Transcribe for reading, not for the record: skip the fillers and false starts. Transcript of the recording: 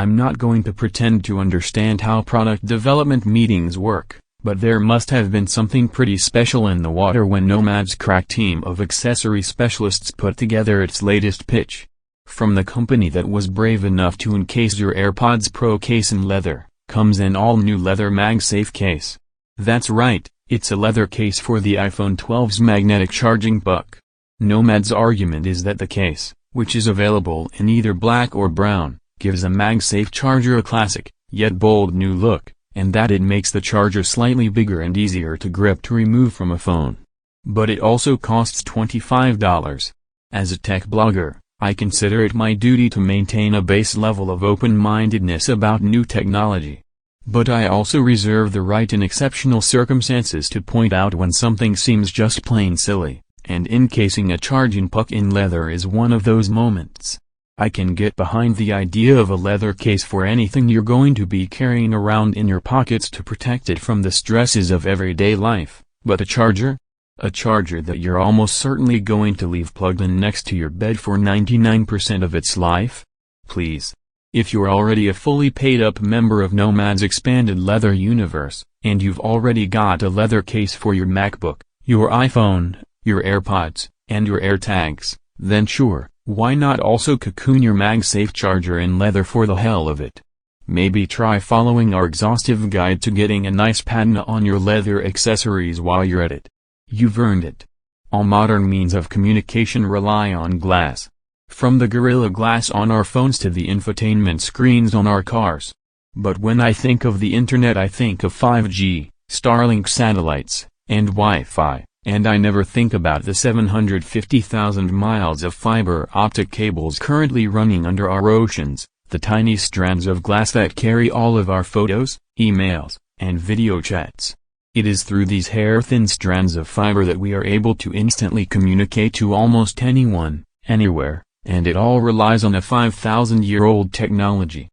I'm not going to pretend to understand how product development meetings work, but there must have been something pretty special in the water when Nomad's crack team of accessory specialists put together its latest pitch. From the company that was brave enough to encase your AirPods Pro case in leather, comes an all-new leather MagSafe case. That's right, it's a leather case for the iPhone 12's magnetic charging puck. Nomad's argument is that the case, which is available in either black or brown, gives a MagSafe charger a classic, yet bold new look, and that it makes the charger slightly bigger and easier to grip to remove from a phone. But it also costs $25. As a tech blogger, I consider it my duty to maintain a base level of open-mindedness about new technology. But I also reserve the right in exceptional circumstances to point out when something seems just plain silly, and encasing a charging puck in leather is one of those moments. I can get behind the idea of a leather case for anything you're going to be carrying around in your pockets to protect it from the stresses of everyday life, but a charger? A charger that you're almost certainly going to leave plugged in next to your bed for 99% of its life? Please. If you're already a fully paid-up member of Nomad's expanded leather universe, and you've already got a leather case for your MacBook, your iPhone, your AirPods, and your AirTags, then sure, why not also cocoon your MagSafe charger in leather for the hell of it? Maybe try following our exhaustive guide to getting a nice patina on your leather accessories while you're at it. You've earned it. All modern means of communication rely on glass. From the Gorilla Glass on our phones to the infotainment screens on our cars. But when I think of the internet I think of 5G, Starlink satellites, and Wi-Fi, and I never think about the 750,000 miles of fiber optic cables currently running under our oceans, the tiny strands of glass that carry all of our photos, emails, and video chats. It is through these hair-thin strands of fiber that we are able to instantly communicate to almost anyone, anywhere, and it all relies on a 5,000-year-old technology.